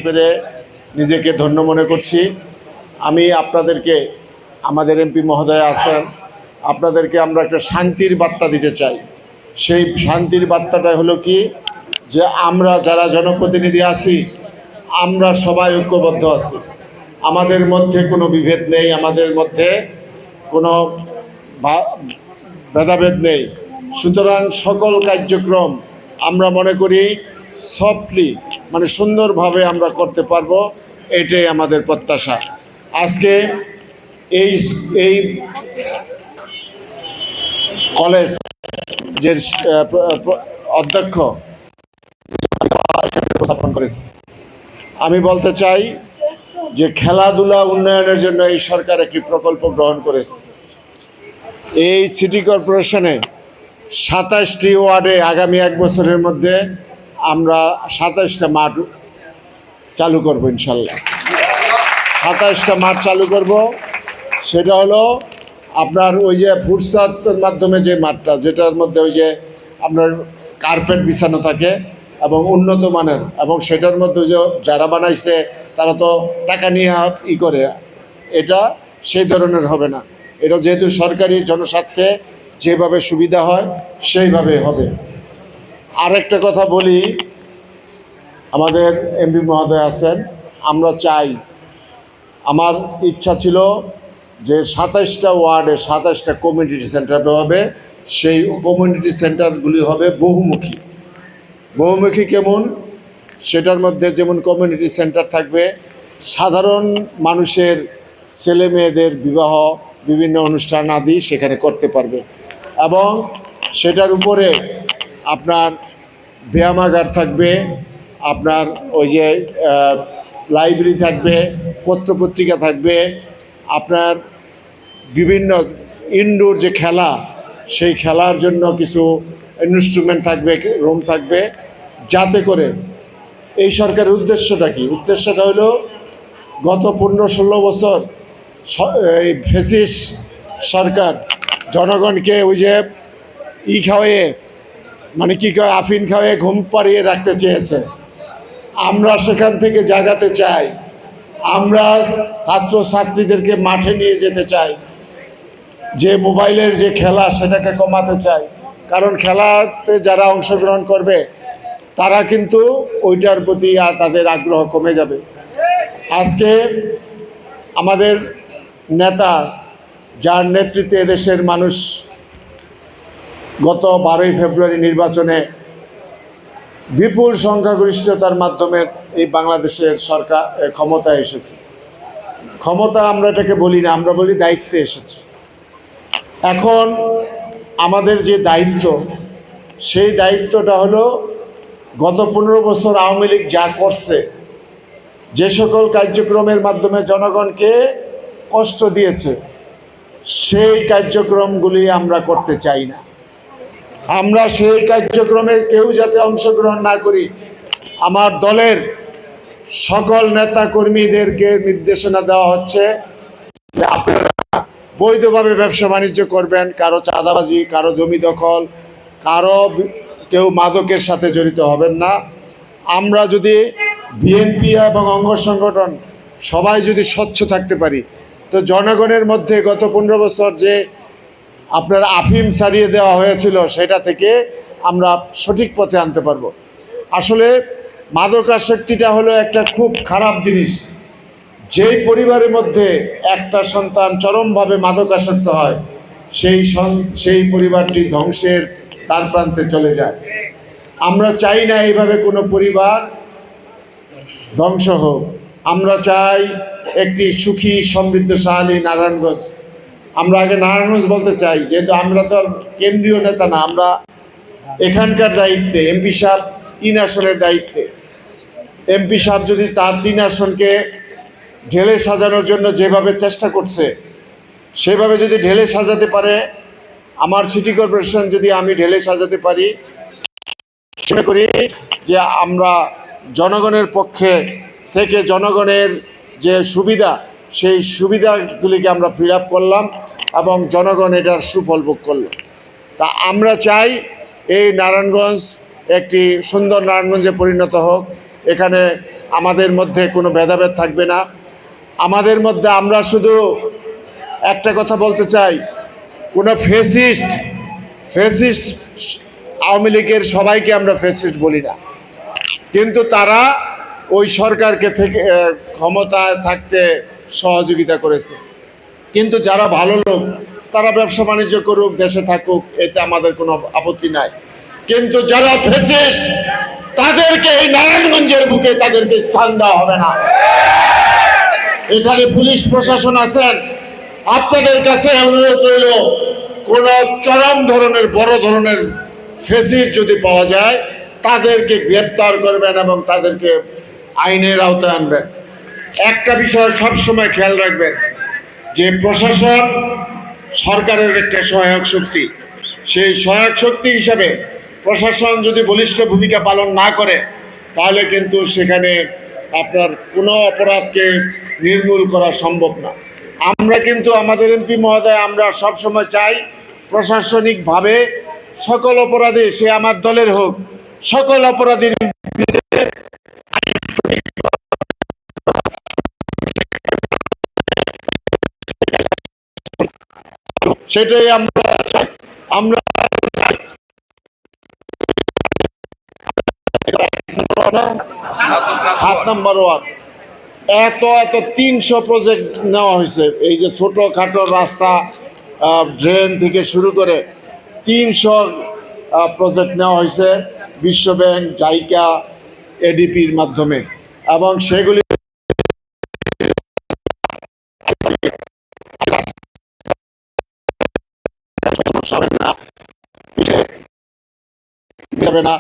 পেরে নিজেকে ধন্য মনে করছি। আমি আপনাদেরকে, আমাদের এমপি মহোদয় আছেন, আপনাদেরকে আমরা একটা শান্তির বার্তা দিতে চাই। সেই শান্তির বার্তাটা হলো কি, যে আমরা যারা জনপ্রতিনিধি আছি আমরা সবাই ঐক্যবদ্ধ আছি, আমাদের মধ্যে কোনো বিভেদ নেই, আমাদের মধ্যে কোনো ভেদাভেদ নেই। সুতরাং সকল কার্যক্রম আমরা মনে করি সফটলি, মানে সুন্দরভাবে আমরা করতে পারবো, এটাই আমাদের প্রত্যাশা। আজকে এই কলেজ যে অধ্যক্ষ উপস্থাপন করেছে, আমি বলতে চাই যে খেলাধুলা উন্নয়নের জন্য এই সরকার একটি প্রকল্প গ্রহণ করেছে। এই সিটি কর্পোরেশনে 27টি ওয়ার্ডে আগামী 1 বছরের মধ্যে আমরা 27টা মাঠ চালু করব ইনশাল্লাহ। 27টা মাঠ চালু করব। সেটা হলো আপনার ওই যে ফুটসাতের মাধ্যমে যে মাঠটা, যেটার মধ্যে ওই যে আপনার কার্পেট বিছানো থাকে এবং উন্নত মানের, এবং সেটার মধ্যে যে যারা বানাইছে তারা তো টাকা নিয়ে করে, এটা সেই ধরনের হবে না। এটা যেহেতু সরকারি জনস্বার্থে যেভাবে সুবিধা হয় সেইভাবে হবে। আরেকটা কথা বলি, আমাদের এমপি মহোদয় আছেন, আমরা চাই, আমার ইচ্ছা ছিল যে 27টা ওয়ার্ডে 27টা কমিউনিটি সেন্টার হবে। সেই কমিউনিটি সেন্টারগুলি হবে বহুমুখী। বহুমুখী কেমন? সেটার মধ্যে যেমন কমিউনিটি সেন্টার থাকবে, সাধারণ মানুষের ছেলে মেয়েদের বিবাহ, বিভিন্ন অনুষ্ঠান আদি সেখানে করতে পারবে, এবং সেটার উপরে আপনার ব্যায়ামাগার থাকবে, আপনার ওই যে লাইব্রেরি থাকবে, পত্রপত্রিকা থাকবে, আপনার বিভিন্ন ইনডোর যে খেলা, সেই খেলার জন্য কিছু ইনস্ট্রুমেন্ট থাকবে, রুম থাকবে, যাতে করে এই সরকারের উদ্দেশ্যটা কি? উদ্দেশ্যটা হলো গত 15-16 বছর এই ফ্যাসিস্ট সরকার জনগণকে ওই যে খাওয়াইয়ে, মানে কি কয়, আফিন খাওয়াইয়ে ঘুম পাড়িয়ে রাখতে চেয়েছে। আমরা সেখান থেকে জাগাতে চাই, আমরা ছাত্রছাত্রীদেরকে মাঠে নিয়ে যেতে চাই, যে মোবাইলের যে খেলা সেটাকে কমাতে চাই, কারণ খেলাতে যারা অংশগ্রহণ করবে তারা কিন্তু ওইটার প্রতি তাদের আগ্রহ কমে যাবে। আজকে আমাদের নেতা, যার নেতৃত্বে দেশের মানুষ গত 12ই ফেব্রুয়ারি নির্বাচনে বিপুল সংখ্যাগরিষ্ঠতার মাধ্যমে এই বাংলাদেশের সরকার ক্ষমতায় এসেছে। ক্ষমতা আমরা এটাকে বলি না, আমরা বলি দায়িত্বে এসেছে। এখন আমাদের যে দায়িত্ব, সেই দায়িত্বটা হলো গত 15 বছর আওয়ামী লীগ যা করছে, যে সকল কার্যক্রমের মাধ্যমে জনগণকে কষ্ট দিয়েছে, সেই কার্যক্রমগুলি আমরা করতে চাই না। আমরা সেই কার্যক্রমে কেউ যাতে অংশগ্রহণ না করি, আমার দলের সকল নেতা কর্মীদেরকে নির্দেশনা দেওয়া হচ্ছে যে আপনারা বৈধভাবে ব্যবসা বাণিজ্য করবেন, কারো চাঁদাবাজি, কারো জমি দখল, কারো কেউ মাদকের সাথে জড়িত হবেন না। আমরা যদি বিএনপি এবং অঙ্গ সংগঠন সবাই যদি স্বচ্ছ থাকতে পারি, তো জনগণের মধ্যে গত 15 বছর যে আপনার আফিম ছাড়িয়ে দেওয়া হয়েছিল, সেটা থেকে আমরা সঠিক পথে আনতে পারবো। আসলে মাদকাসক্তিটা হলো একটা খুব খারাপ জিনিস। যেই পরিবারের মধ্যে একটা সন্তান চরমভাবে মাদকাসক্ত হয়, সেই পরিবারটি ধ্বংসের দ্বার প্রান্তে চলে যায়। আমরা চাই না এইভাবে কোনো পরিবার ধ্বংস হোক। আমরা চাই একটি সুখী সমৃদ্ধশালী নারায়ণগঞ্জ। আমরা আগে নারায়ণগঞ্জ বলতে চাই, যেহেতু আমরা তো কেন্দ্রীয় নেতা না, আমরা এখানকার দায়িত্বে। এমপি সাহেব 3 আসনের দায়িত্বে। এমপি সাহেব যদি তার 3 আসনকে ঢেলে সাজানোর জন্য যেভাবে চেষ্টা করছে, সেভাবে যদি ঢেলে সাজাতে পারে, আমার সিটি কর্পোরেশন যদি আমি ঢেলে সাজাতে পারি, মনে করি যে আমরা জনগণের পক্ষে থেকে জনগণের যে সুবিধা, সেই সুবিধাগুলিকে আমরা ফিল আপ করলাম এবং জনগণ এটার সুফল ভোগ করল। তা আমরা চাই এই নারায়ণগঞ্জ একটি সুন্দর নারায়ণগঞ্জে পরিণত হোক। এখানে আমাদের মধ্যে কোনো ভেদাভেদ থাকবে না। আমাদের মধ্যে আমরা শুধু একটা কথা বলতে চাই, কোনো ফ্যাসিস্ট আওয়ামী লীগের সবাইকে আমরা ফ্যাসিস্ট বলি না, কিন্তু তারা ওই সরকারকে থেকে ক্ষমতায় থাকতে সহযোগিতা করেছে। কিন্তু যারা ভালো লোক তারা ব্যবসা বাণিজ্য করুক, দেশে থাকুক, এতে আমাদের কোনো আপত্তি নাই। কিন্তু যারা ফ্যাসিস্ট তাদেরকে এই নারায়ণগঞ্জের বুকে তাদেরকে স্থান দেওয়া হবে না। এখানে পুলিশ প্রশাসন আছেন, আপনাদের কাছে অনুরোধ রইল, কোন চরম ধরনের বড় ধরনের ফ্যাসিস্ট যদি পাওয়া যায় তাদেরকে গ্রেপ্তার করবেন এবং তাদেরকে আইনের আওতায় আনবেন। একটা বিষয় সবসময় খেয়াল রাখবেন যে প্রশাসন সরকারের একটা সহায়ক শক্তি। সেই সহায়ক শক্তি হিসাবে প্রশাসন যদি বলিষ্ঠ ভূমিকা পালন না করে তাহলে কিন্তু সেখানে আপনার কোনো অপরাধকে নির্মূল করা সম্ভব না। আমরা কিন্তু আমাদের এমপি মহোদয় আমরা সবসময় চাই প্রশাসনিকভাবে সকল অপরাধী, সে আমার দলের হোক, সকল অপরাধীর সেটাই আমরা চাই। আমরা 7 নম্বর ওয়ার্ড এত 300 প্রজেক্ট নেওয়া হয়েছে। এই যে ছোটোখাটো রাস্তা, ড্রেন থেকে শুরু করে 300 প্রজেক্ট নেওয়া হয়েছে বিশ্ব ব্যাংক, জাইকা, এডিপির মাধ্যমে, এবং সেগুলি না,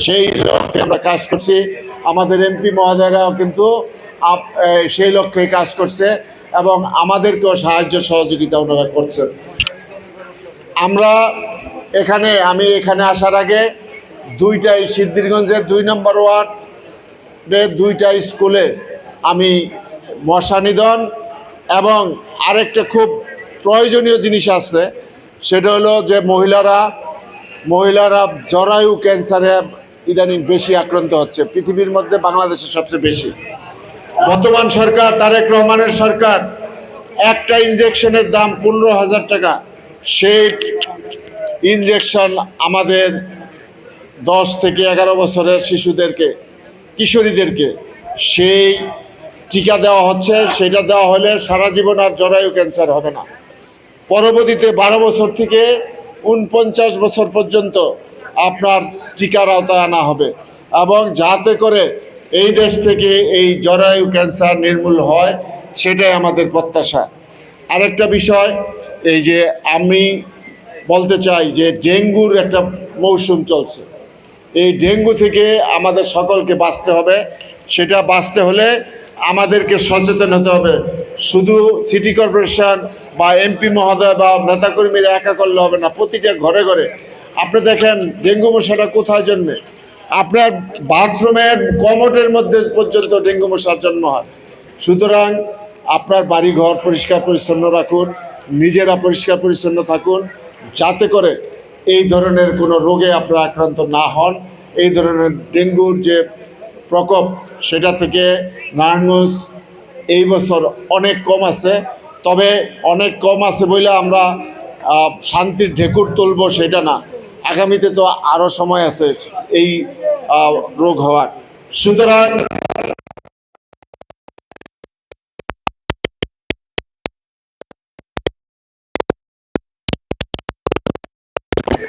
সেই লক্ষ্যে আমরা কাজ করছি। আমাদের এমপি মহোদয়রাও কিন্তু সেই লক্ষ্যে কাজ করছে এবং আমাদেরকেও সাহায্য সহযোগিতা ওনারা করছেন। আমি এখানে আসার আগে দুইটাই সিদ্ধিরগঞ্জের 2 নম্বর ওয়ার্ডের 2টা স্কুলে আমি মশা নিধন এবং আরেকটা খুব প্রয়োজনীয় জিনিস আছে, সেটা হলো যে মহিলারা জরায়ু ক্যান্সারে ইদানিং বেশি আক্রান্ত হচ্ছে, পৃথিবীর মধ্যে বাংলাদেশে সবচেয়ে বেশি। বর্তমান সরকার, তারেক রহমানের সরকার, একটা ইনজেকশনের দাম 15,000 টাকা। সেই ইনজেকশন আমাদের 10 থেকে 11 বছরের শিশুদেরকে, কিশোরীদেরকে সেই টিকা দেওয়া হচ্ছে। সেটা দেওয়া হলে সারা জীবন আর জরায়ু ক্যান্সার হবে না। পরবর্তীতে 12 বছর থেকে 49 বছর পর্যন্ত আপনার টিকার আওতায় আনা হবে, এবং যাতে করে এই দেশ থেকে এই জরায়ু ক্যান্সার নির্মূল হয়, সেটাই আমাদের প্রত্যাশা। আরেকটা বিষয়, এই যে আমি বলতে চাই যে ডেঙ্গুর একটা মৌসুম চলছে, এই ডেঙ্গু থেকে আমাদের সকলকে বাঁচতে হবে। সেটা বাঁচতে হলে আমাদেরকে সচেতন হতে হবে। শুধু সিটি কর্পোরেশন বা এমপি মহোদয় বা নেতাকর্মীরা একা করলে হবে না, প্রতিটা ঘরে ঘরে। আপনি দেখেন ডেঙ্গু মশাটা কোথায় জন্মে, আপনার বাথরুমের কমোডের মধ্যে পর্যন্ত ডেঙ্গু মশার জন্ম হয়। সুতরাং আপনার বাড়িঘর পরিষ্কার পরিচ্ছন্ন রাখুন, নিজেরা পরিষ্কার পরিচ্ছন্ন থাকুন, যাতে করে এই ধরনের কোনো রোগে আপনারা আক্রান্ত না হন। এই ধরনের ডেঙ্গুর যে প্রকোপ, সেটা থেকে নারায়ণগঞ্জ এই বছর অনেক কম আছে। তবে অনেক কম আছে বলে আমরা শান্তির ঢেকুর তুলব সেটা না, আগামীতে তো আরও সময় আছে এই রোগ হওয়ার। সুতরাং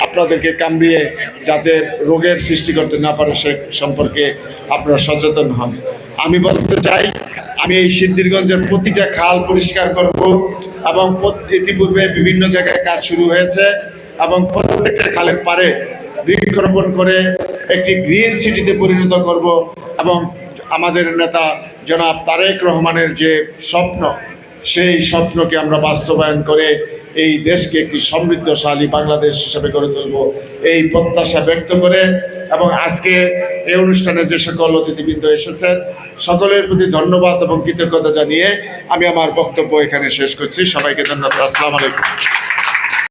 আপনাদেরকে কামড়িয়ে যাতে রোগের সৃষ্টি করতে না পারে সে সম্পর্কে আপনারা সচেতন হন। আমি বলতে চাই, আমি এই সিদ্ধিরগঞ্জের প্রতিটা খাল পরিষ্কার করব এবং ইতিপূর্বে বিভিন্ন জায়গায় কাজ শুরু হয়েছে, এবং প্রত্যেকটা খালের পাড়ে বৃক্ষরোপণ করে একটি গ্রিন সিটিতে পরিণত করব। এবং আমাদের নেতা জনাব তারেক রহমানের যে স্বপ্ন, সেই স্বপ্নকে আমরা বাস্তবায়ন করে এই দেশকে একটি সমৃদ্ধশালী বাংলাদেশ হিসেবে গড়ে তুলব, এই প্রত্যাশা ব্যক্ত করে, এবং আজকে এই অনুষ্ঠানে যে সকল অতিথিবৃন্দ এসেছেন সকলের প্রতি ধন্যবাদ এবং কৃতজ্ঞতা জানিয়ে আমি আমার বক্তব্য এখানে শেষ করছি। সবাইকে ধন্যবাদ। আসসালামু আলাইকুম।